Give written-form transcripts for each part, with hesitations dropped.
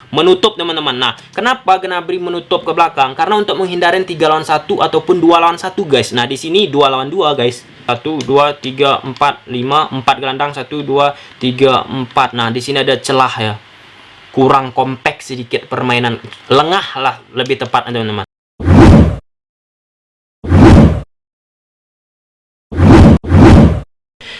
menutup teman-teman. Nah, kenapa Gnabry menutup ke belakang? Karena untuk menghindari 3 lawan 1 ataupun 2 lawan 1 guys. Nah, di sini 2 lawan 2 guys. 1 2 3 4 5 4 gelandang 1 2 3 4. Nah, di sini ada celah ya. Kurang kompak sedikit permainan. Lengah lah lebih tepat teman-teman.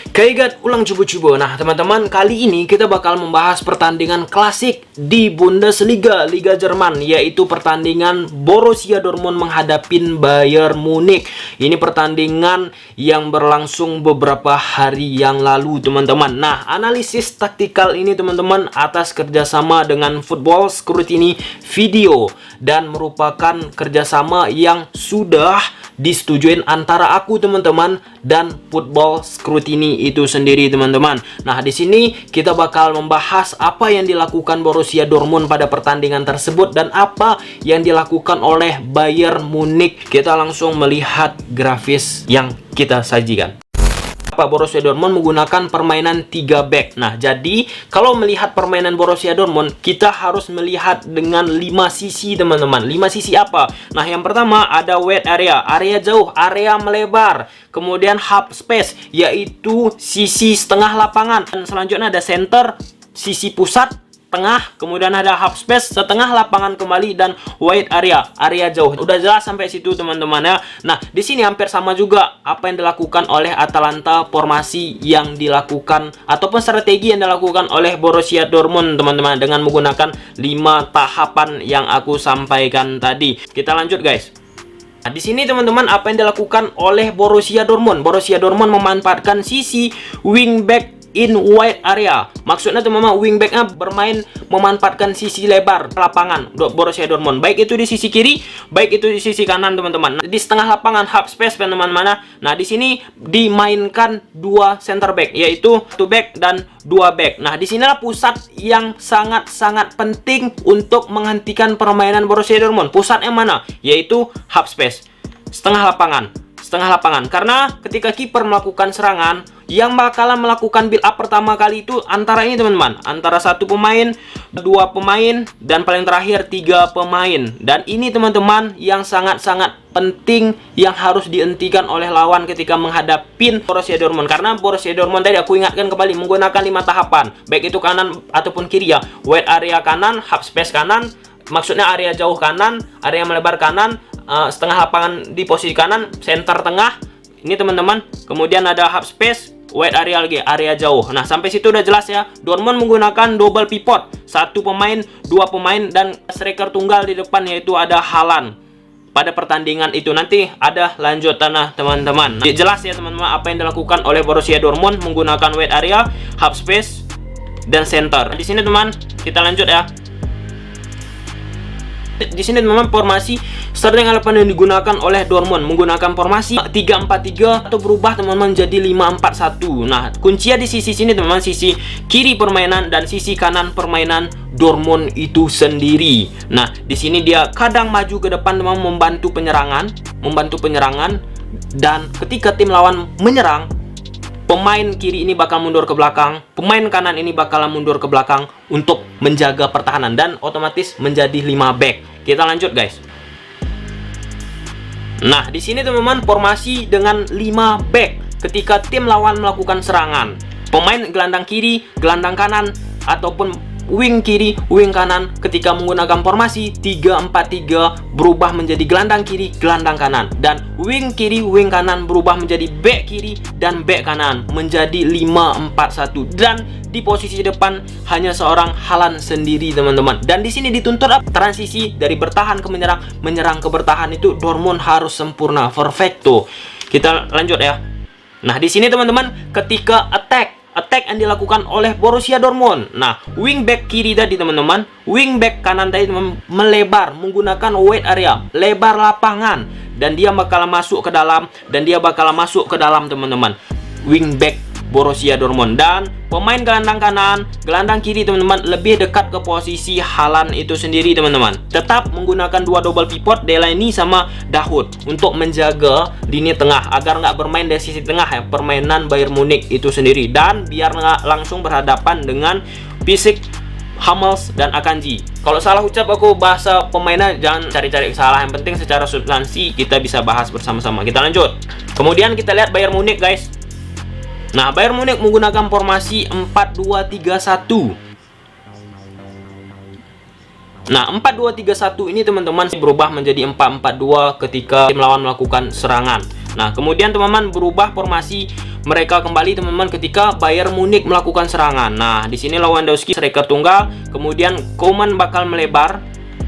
Kaigat ulang coba-coba. Nah, teman-teman, kali ini kita bakal membahas pertandingan klasik di Bundesliga, Liga Jerman, yaitu pertandingan Borussia Dortmund menghadapi Bayern Munich. Ini pertandingan yang berlangsung beberapa hari yang lalu, teman-teman. Nah, analisis taktikal ini, teman-teman, atas kerjasama dengan Football Scrutiny Video dan merupakan kerjasama yang sudah disetujuin antara aku, teman-teman, dan Football Scrutiny itu sendiri, teman-teman. Nah, di sini kita bakal membahas apa yang dilakukan Borussia Dortmund pada pertandingan tersebut dan apa yang dilakukan oleh Bayern Munich. Kita langsung melihat grafis yang kita sajikan. Borussia Dortmund menggunakan permainan 3 back. Nah, jadi kalau melihat permainan Borussia Dortmund, kita harus melihat dengan 5 sisi, teman-teman. 5 sisi apa? Nah, yang pertama ada wide area, area jauh, area melebar. Kemudian half space, yaitu sisi setengah lapangan. Dan selanjutnya ada center, sisi pusat, tengah, kemudian ada half space, setengah lapangan kembali, dan wide area, area jauh. Udah jelas sampai situ, teman-teman ya. Nah, di sini hampir sama juga apa yang dilakukan oleh Atalanta, formasi yang dilakukan ataupun strategi yang dilakukan oleh Borussia Dortmund, teman-teman, dengan menggunakan 5 tahapan yang aku sampaikan tadi. Kita lanjut, guys. Nah, di sini teman-teman apa yang dilakukan oleh Borussia Dortmund? Borussia Dortmund memanfaatkan sisi wingback in wide area. Maksudnya teman-teman, wingbacknya bermain memanfaatkan sisi lebar lapangan Borussia Dortmund, baik itu di sisi kiri, baik itu di sisi kanan, teman-teman. Di setengah lapangan half space, teman-teman. Nah, di sini dimainkan 2 center back, yaitu 2 back dan 2 back. Nah, disinilah pusat yang sangat-sangat penting untuk menghentikan permainan Borussia Dortmund. Pusat yang mana? Yaitu half space, setengah lapangan. Karena ketika kiper melakukan serangan, yang bakalan melakukan build up pertama kali itu antara ini, teman-teman, antara 1 pemain, 2 pemain, dan paling terakhir 3 pemain. Dan ini, teman-teman, yang sangat-sangat penting yang harus dihentikan oleh lawan ketika menghadapi Borussia Dortmund. Karena Borussia Dortmund tadi aku ingatkan kembali menggunakan 5 tahapan, baik itu kanan ataupun kiri ya. Wide area kanan, half space kanan, maksudnya area jauh kanan, area melebar kanan, setengah lapangan di posisi kanan, center tengah ini, teman-teman. Kemudian ada half space, wide area lagi, area jauh. Nah, sampai situ udah jelas ya. Dortmund menggunakan double pivot, 1 pemain, 2 pemain, dan striker tunggal di depan, yaitu ada Haaland. Pada pertandingan itu nanti ada lanjutannya, teman-teman. Nah, jelas ya, teman-teman, apa yang dilakukan oleh Borussia Dortmund menggunakan wide area, half space, dan center. Di sini, teman, kita lanjut ya. Di sini, teman-teman, formasi starting 11 yang digunakan oleh Dortmund menggunakan formasi 3-4-3 atau berubah, teman-teman, jadi 5-4-1. Nah, kuncinya di sisi sini, teman-teman, sisi kiri permainan dan sisi kanan permainan Dortmund itu sendiri. Nah, di sini dia kadang maju ke depan, teman-teman, membantu penyerangan, dan ketika tim lawan menyerang, pemain kiri ini bakal mundur ke belakang, pemain kanan ini bakalan mundur ke belakang untuk menjaga pertahanan dan otomatis menjadi 5 back. Kita lanjut, guys. Nah, di sini, teman-teman, formasi dengan 5 back ketika tim lawan melakukan serangan. Pemain gelandang kiri, gelandang kanan, ataupun wing kiri, wing kanan ketika menggunakan formasi 3-4-3 berubah menjadi gelandang kiri, gelandang kanan, dan wing kiri, wing kanan berubah menjadi back kiri dan back kanan menjadi 5-4-1. Dan di posisi depan hanya seorang Haaland sendiri, teman-teman. Dan di sini dituntut transisi dari bertahan ke menyerang, menyerang ke bertahan itu Dortmund harus sempurna, perfecto. Kita lanjut ya. Nah, di sini, teman-teman, ketika attack yang dilakukan oleh Borussia Dortmund. Nah, wingback kiri tadi, teman-teman, wingback kanan tadi, teman, melebar menggunakan wide area, lebar lapangan, dan dia bakal masuk ke dalam, teman-teman, wingback Borussia Dortmund. Dan pemain gelandang kanan, gelandang kiri, teman-teman, lebih dekat ke posisi Haaland itu sendiri, teman-teman. Tetap menggunakan 2 double pivot, Delaney sama Dahoud, untuk menjaga lini tengah agar nggak bermain dari sisi tengah ya, permainan Bayern Munich itu sendiri, dan biar nggak langsung berhadapan dengan fisik Hummels, dan Akanji. Kalau salah ucap aku bahasa pemainnya jangan cari-cari salah, yang penting secara substansi kita bisa bahas bersama-sama. Kita lanjut. Kemudian kita lihat Bayern Munich, guys. Nah, Bayern Munich menggunakan formasi 4-2-3-1. Nah, 4-2-3-1 ini teman-teman berubah menjadi 4-4-2 ketika tim lawan melakukan serangan. Nah, kemudian teman-teman berubah formasi mereka kembali teman-teman ketika Bayern Munich melakukan serangan. Nah, di sini Lewandowski striker tunggal, kemudian Koeman bakal melebar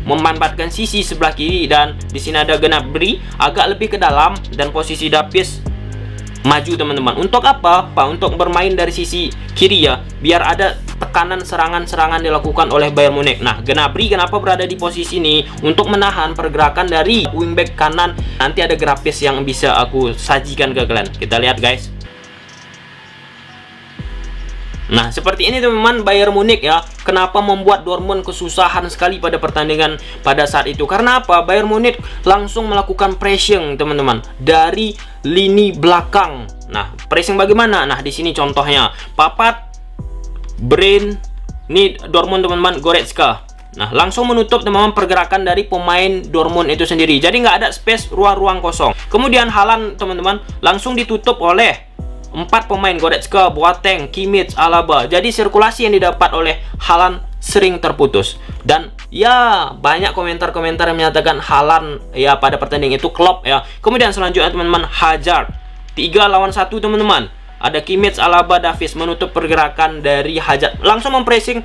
memanfaatkan sisi sebelah kiri, dan di sini ada Gnabry agak lebih ke dalam dan posisi Davies maju teman-teman. Untuk apa? Untuk bermain dari sisi kiri ya, biar ada tekanan serangan-serangan dilakukan oleh Bayern Munich. Nah, Gnabry kenapa berada di posisi ini? Untuk menahan pergerakan dari wingback kanan. Nanti ada grafis yang bisa aku sajikan ke kalian. Kita lihat, guys. Nah, seperti ini teman-teman Bayern Munich ya. Kenapa membuat Dortmund kesusahan sekali pada pertandingan pada saat itu? Karena apa? Bayern Munich langsung melakukan pressing teman-teman dari lini belakang. Nah, pressing bagaimana? Nah, di sini contohnya. Papat, Brain, ini Dortmund teman-teman, Goretzka. Nah, langsung menutup teman-teman pergerakan dari pemain Dortmund itu sendiri. Jadi nggak ada space, ruang-ruang kosong. Kemudian Haaland teman-teman langsung ditutup oleh 4 pemain, Goretzka, Boateng, Kimmich, Alaba. Jadi sirkulasi yang didapat oleh Haaland sering terputus. Dan ya banyak komentar-komentar yang menyatakan Haaland ya pada pertandingan itu klop ya. Kemudian selanjutnya teman-teman Hazard 3 lawan 1 teman-teman. Ada Kimmich, Alaba, Davies menutup pergerakan dari Hazard. Langsung pressing.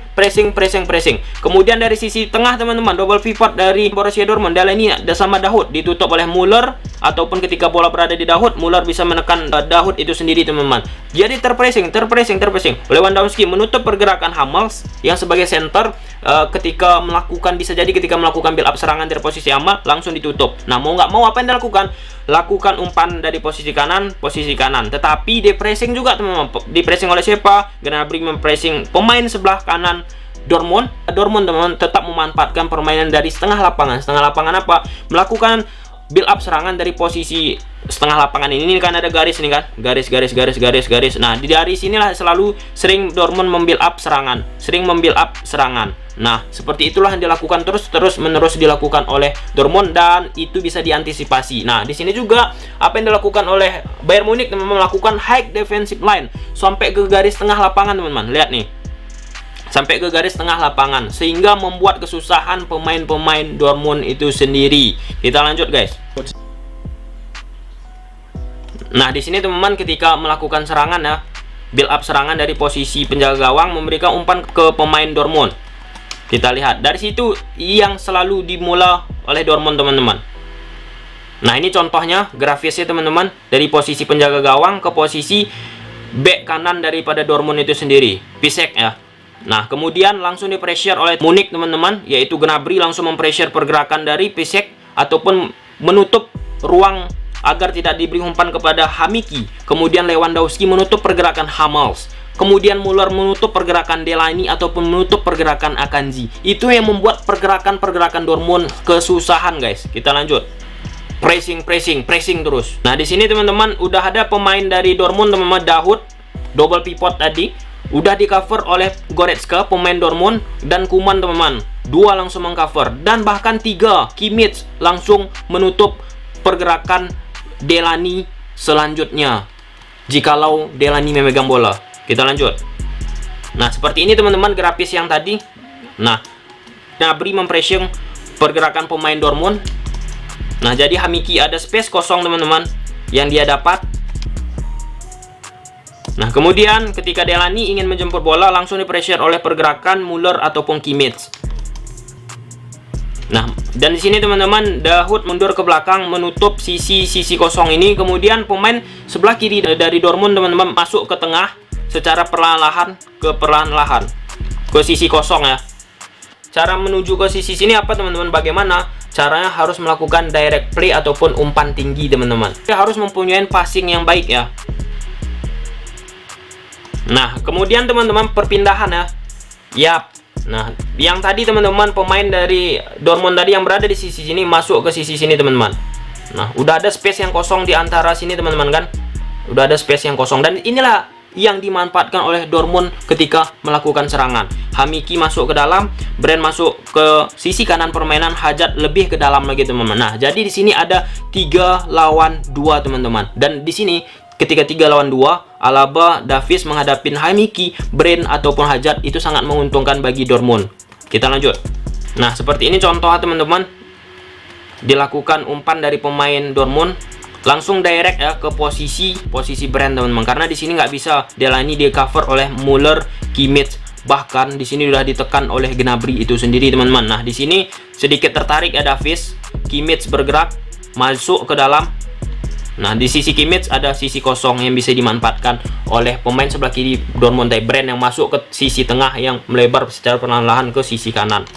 Kemudian dari sisi tengah teman-teman, double pivot dari Borussia Dortmund. Delaney sama Dahoud ditutup oleh Müller, ataupun ketika bola berada di Dahoud, Müller bisa menekan Dahoud itu sendiri teman-teman. Jadi terpressing. Lewandowski menutup pergerakan Hummels yang sebagai center ketika melakukan build up serangan dari posisi aman langsung ditutup. Nah, mau nggak mau apa yang dilakukan? Lakukan umpan dari posisi kanan, tetapi depressing juga teman-teman. Depressing oleh siapa? Gnabry mempressing pemain sebelah kanan Dortmund teman-teman tetap memanfaatkan permainan dari setengah lapangan. Setengah lapangan apa? Melakukan build up serangan dari posisi setengah lapangan ini kan ada garis ini kan, garis. Nah, dari sinilah selalu sering Dortmund membuild up serangan, Nah, seperti itulah yang dilakukan terus menerus dilakukan oleh Dortmund, dan itu bisa diantisipasi. Nah, di sini juga apa yang dilakukan oleh Bayern Munich teman-teman, melakukan high defensive line sampai ke garis tengah lapangan teman-teman. Lihat nih. Sampai ke garis tengah lapangan sehingga membuat kesusahan pemain-pemain Dortmund itu sendiri. Kita lanjut, guys. Nah, di sini teman-teman ketika melakukan serangan ya, build up serangan dari posisi penjaga gawang memberikan umpan ke pemain Dortmund. Kita lihat dari situ yang selalu dimulai oleh Dortmund teman-teman. Nah, ini contohnya grafisnya teman-teman, dari posisi penjaga gawang ke posisi back kanan daripada Dortmund itu sendiri, Piszczek ya. Nah, kemudian langsung di pressure oleh Munich teman-teman, yaitu Gnabry langsung mempressure pergerakan dari Piszczek ataupun menutup ruang agar tidak diberi umpan kepada Hamiki. Kemudian Lewandowski menutup pergerakan Hummels. Kemudian Müller menutup pergerakan Delaney ataupun menutup pergerakan Akanji. Itu yang membuat pergerakan Dortmund kesusahan, guys. Kita lanjut. Pressing terus. Nah, di sini teman-teman udah ada pemain dari Dortmund teman-teman, Dahoud double pivot tadi udah di cover oleh Goretzka pemain Dortmund, dan Koeman teman-teman 2 langsung mengcover, dan bahkan 3 Kimmich langsung menutup pergerakan Delaney selanjutnya jikalau Delaney memegang bola. Kita lanjut. Nah, seperti ini teman-teman grafis yang tadi. Nah, Gnabry mempressing pergerakan pemain Dortmund. Nah, jadi Hamiki ada space kosong teman-teman yang dia dapat. Nah, kemudian ketika Delaney ingin menjemput bola langsung di-pressure oleh pergerakan Müller ataupun Kimmich. Nah, dan di sini teman-teman Dahoud mundur ke belakang menutup sisi kosong ini. Kemudian pemain sebelah kiri dari Dortmund teman-teman masuk ke tengah secara perlahan-lahan ke sisi kosong ya. Cara menuju ke sisi sini apa teman-teman? Bagaimana? Caranya harus melakukan direct play ataupun umpan tinggi teman-teman. Harus mempunyai passing yang baik ya. Nah, kemudian teman-teman perpindahan ya. Yap. Nah, yang tadi teman-teman pemain dari Dortmund tadi yang berada di sisi sini masuk ke sisi sini teman-teman. Nah, udah ada space yang kosong di antara sini teman-teman kan. Udah ada space yang kosong, dan inilah yang dimanfaatkan oleh Dortmund ketika melakukan serangan. Hamiki masuk ke dalam, Brand masuk ke sisi kanan permainan, Hazard lebih ke dalam lagi teman-teman. Nah, jadi di sini ada 3 lawan 2 teman-teman. Dan di sini ketika 3 lawan 2, Alaba, Davies menghadapi Hamiki, Brand ataupun Hazard, itu sangat menguntungkan bagi Dortmund. Kita lanjut. Nah, seperti ini contoh teman-teman. Dilakukan umpan dari pemain Dortmund, langsung direct ya ke posisi Brand teman-teman. Karena di sini nggak bisa Delaney di cover oleh Muller, Kimmich, bahkan di sini sudah ditekan oleh Gnabry itu sendiri teman-teman. Nah, di sini sedikit tertarik ya Davies, Kimmich bergerak masuk ke dalam. Nah, di sisi Kimmich ada sisi kosong yang bisa dimanfaatkan oleh pemain sebelah kiri Dortmund, Brand yang masuk ke sisi tengah yang melebar secara perlahan-lahan ke sisi kanan.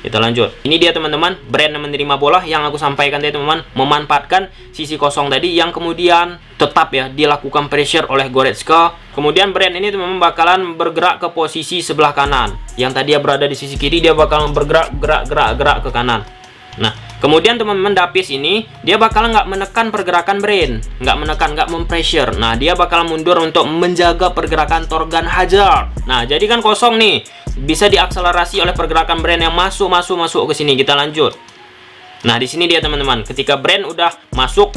Kita lanjut. Ini dia teman-teman, Brand yang menerima bola yang aku sampaikan tadi teman-teman, memanfaatkan sisi kosong tadi yang kemudian tetap ya dilakukan pressure oleh Goretzka. Kemudian Brand ini teman-teman bakalan bergerak ke posisi sebelah kanan. Yang tadi dia berada di sisi kiri, dia bakalan bergerak gerak ke kanan. Nah, kemudian teman-teman Davies ini dia bakalan nggak menekan pergerakan Brand, nggak mempressure. Nah, dia bakal mundur untuk menjaga pergerakan Thorgan Hazard. Nah, jadi kan kosong nih, bisa diakselerasi oleh pergerakan Brand yang masuk ke sini. Kita lanjut. Nah, di sini dia teman-teman, ketika Brand udah masuk,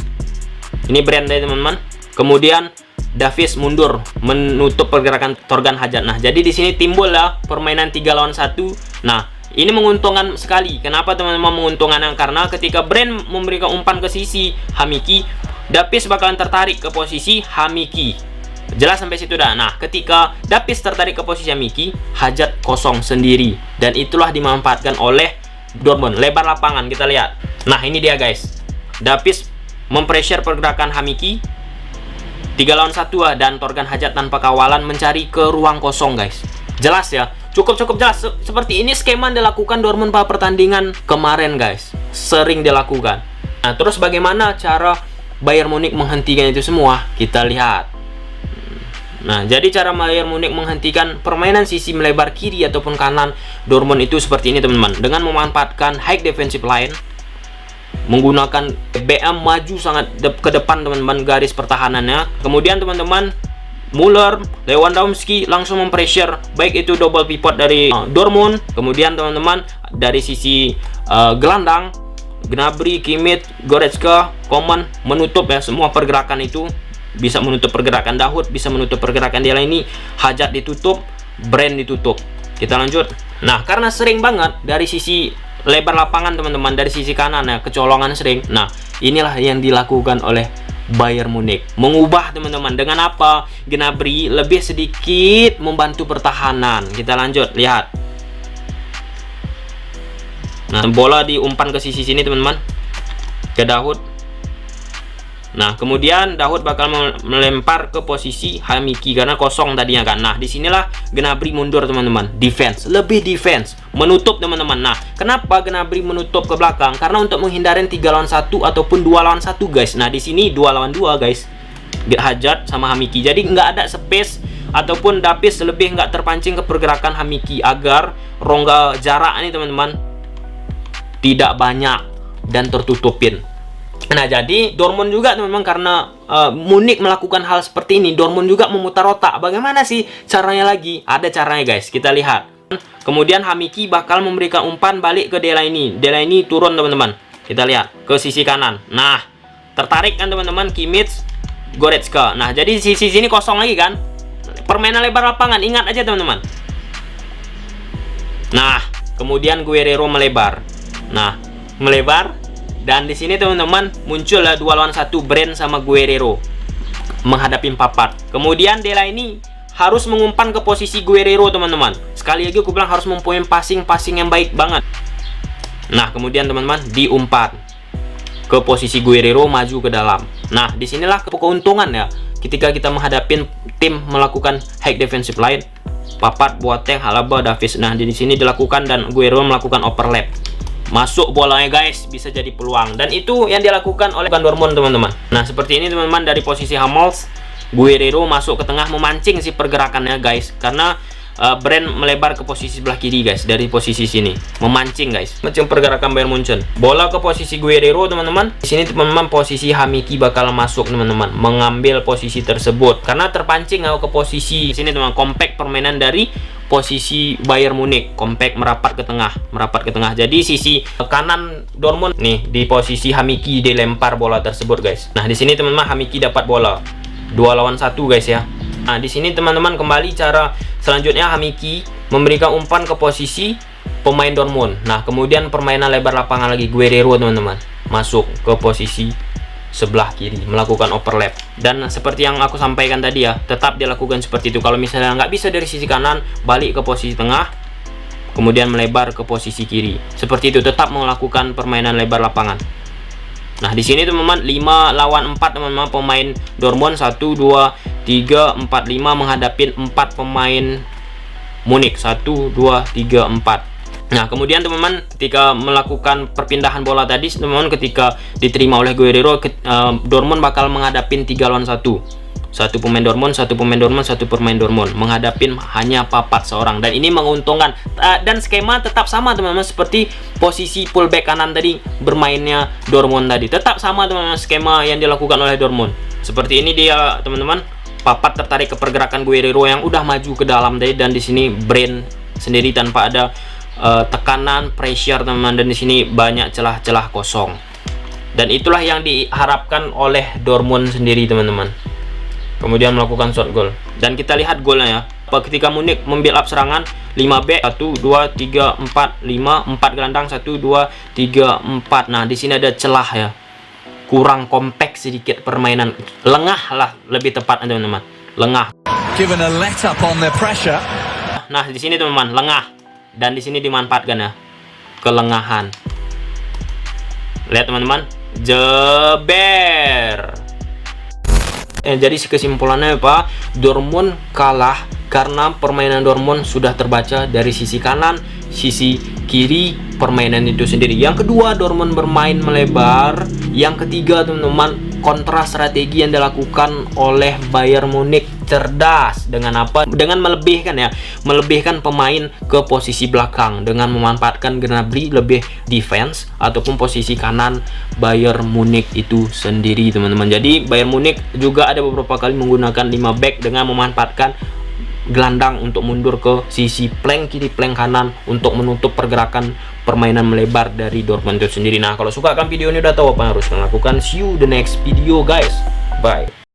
ini Brand tadi teman-teman, kemudian Davies mundur menutup pergerakan Thorgan Hazard. Nah, jadi di sini timbul lah permainan 3 lawan 1. Nah, ini menguntungkan sekali. Kenapa teman-teman menguntungkan? Karena ketika Brand memberikan umpan ke sisi Hamiki, Davies bakalan tertarik ke posisi Hamiki. Jelas sampai situ dah. Nah, ketika Davies tertarik ke posisi Hamiki, Hazard kosong sendiri. Dan itulah dimanfaatkan oleh Dortmund. Lebar lapangan, kita lihat. Nah, ini dia guys. Davies mempressure pergerakan Hamiki. 3 lawan 1 dan Thorgan Hazard tanpa kawalan mencari ke ruang kosong guys. Jelas ya. Cukup jelas. Seperti ini skema yang dilakukan Dortmund pada pertandingan kemarin guys. Sering dilakukan. Nah, terus bagaimana cara Bayern Munich menghentikan itu semua? Kita lihat. Nah, jadi cara Bayern Munich menghentikan permainan sisi melebar kiri ataupun kanan Dortmund itu seperti ini teman-teman. Dengan memanfaatkan high defensive line, menggunakan BM maju sangat ke depan teman-teman garis pertahanannya. Kemudian teman-teman Muller, Lewandowski langsung mempressure, baik itu double pivot dari Dortmund. Kemudian teman-teman dari sisi gelandang, Gnabry, Kimmich, Goretzka, Coman menutup ya semua pergerakan itu. Bisa menutup pergerakan Dahoud, bisa menutup pergerakan Delaney, Hazard ditutup, Brand ditutup. Kita lanjut. Nah, karena sering banget dari sisi lebar lapangan teman-teman, dari sisi kanan ya kecolongan sering. Nah, inilah yang dilakukan oleh Bayern Munich. Mengubah teman-teman dengan apa? Gnabry lebih sedikit membantu pertahanan. Kita lanjut, lihat. Nah, bola diumpan ke sisi sini teman-teman, ke Dahoud. Nah, kemudian Dahoud bakal melempar ke posisi Hamiki karena kosong tadinya kan. Nah, disinilah Gnabry mundur teman-teman, lebih defense, menutup teman-teman. Nah, kenapa Gnabry menutup ke belakang? Karena untuk menghindari 3 lawan 1 ataupun 2 lawan 1 guys. Nah, di sini 2 lawan 2 guys, Hazard sama Hamiki. Jadi nggak ada space ataupun Davies lebih nggak terpancing ke pergerakan Hamiki agar rongga jarak ini teman-teman tidak banyak dan tertutupin. Nah, jadi Dortmund juga teman-teman, karena Munich melakukan hal seperti ini, Dortmund juga memutar otak. Bagaimana sih caranya lagi? Ada caranya guys, kita lihat. Kemudian Hamiki bakal memberikan umpan balik ke Delaney. Delaney turun teman-teman. Kita lihat ke sisi kanan. Nah, tertarik kan teman-teman, Kimmich, Goretzka. Nah, jadi sisi sini kosong lagi kan. Permainan lebar lapangan, ingat aja teman-teman. Nah, kemudian Guerreiro melebar. Nah, melebar. Dan di sini teman-teman muncul 2 lawan 1 Brand sama Guerreiro menghadapi Papat. Kemudian Delaney harus mengumpan ke posisi Guerreiro teman-teman. Sekali lagi aku bilang harus mempunyai passing yang baik banget. Nah, kemudian teman-teman diumpan ke posisi Guerreiro maju ke dalam. Nah, disinilah keuntungan ya ketika kita menghadapi tim melakukan high defensive line, Papat, Boateng, Alaba, Davies. Nah, di sini dilakukan dan Guerreiro melakukan overlap. Masuk bolanya guys, bisa jadi peluang. Dan itu yang dilakukan oleh Dortmund teman-teman. Nah, seperti ini teman-teman, dari posisi Hummels, Guerreiro masuk ke tengah memancing si pergerakannya guys. Karena Brand melebar ke posisi sebelah kiri guys, dari posisi sini memancing guys, macam pergerakan Bayern Munchen. Bola ke posisi Guerreiro teman-teman. Di sini teman-teman posisi Hamiki bakal masuk teman-teman, mengambil posisi tersebut karena terpancing ke posisi sini teman. Compact permainan dari posisi Bayern Munich, compact merapat ke tengah, Jadi sisi kanan Dortmund nih di posisi Hamiki dilempar bola tersebut guys. Nah di sini teman-teman Hamiki dapat bola 2 lawan 1 guys ya. Nah di sini teman-teman kembali cara selanjutnya, Hamiki memberikan umpan ke posisi pemain Dortmund. Nah kemudian permainan lebar lapangan lagi, Guerreiro teman-teman masuk ke posisi sebelah kiri, melakukan overlap. Dan seperti yang aku sampaikan tadi ya, tetap dilakukan seperti itu. Kalau misalnya nggak bisa dari sisi kanan, balik ke posisi tengah, kemudian melebar ke posisi kiri. Seperti itu, tetap melakukan permainan lebar lapangan. Nah di sini teman-teman 5 lawan 4 teman-teman pemain Dortmund, 1 2 3 4 5 menghadapi 4 pemain Munich, 1 2 3 4. Nah kemudian teman-teman ketika melakukan perpindahan bola tadi teman-teman, ketika diterima oleh Guerreiro, Dortmund bakal menghadapi 3 lawan 1. Satu pemain Dortmund menghadapin hanya papat seorang, dan ini menguntungkan. Dan skema tetap sama teman-teman, seperti posisi fullback kanan tadi bermainnya Dortmund tadi, tetap sama teman-teman skema yang dilakukan oleh Dortmund. Seperti ini dia teman-teman, papat tertarik ke pergerakan Guerreiro yang udah maju ke dalam tadi, dan di sini Brand sendiri tanpa ada tekanan pressure teman-teman, dan di sini banyak celah-celah kosong, dan itulah yang diharapkan oleh Dortmund sendiri teman-teman. Kemudian melakukan shot goal, dan kita lihat golnya ya. Ketika Munich membuild up serangan 5 back, 1 2 3 4 5, 4 gelandang, 1 2 3 4. Nah di sini ada celah ya, kurang kompak sedikit permainan, lengah lah lebih tepat teman-teman, lengah. Given a let up on the pressure. Nah di sini teman-teman lengah, dan di sini dimanfaatkan ya kelengahan. Lihat teman-teman, jeber. Jadi kesimpulannya apa? Dortmund kalah karena permainan Dortmund sudah terbaca dari sisi kanan, sisi kiri permainan itu sendiri. Yang kedua, Dortmund bermain melebar. Yang ketiga teman-teman, kontra strategi yang dilakukan oleh Bayern Munich cerdas. Dengan apa? Dengan melebihkan pemain ke posisi belakang, dengan memanfaatkan Gnabry lebih defense ataupun posisi kanan Bayern Munich itu sendiri teman-teman. Jadi Bayern Munich juga ada beberapa kali menggunakan 5 back dengan memanfaatkan gelandang untuk mundur ke sisi flank kiri, flank kanan untuk menutup pergerakan permainan melebar dari Dortmund itu sendiri. Nah kalau suka kan video ini, udah tahu apa yang harus kalian lakukan. See you the next video guys, bye.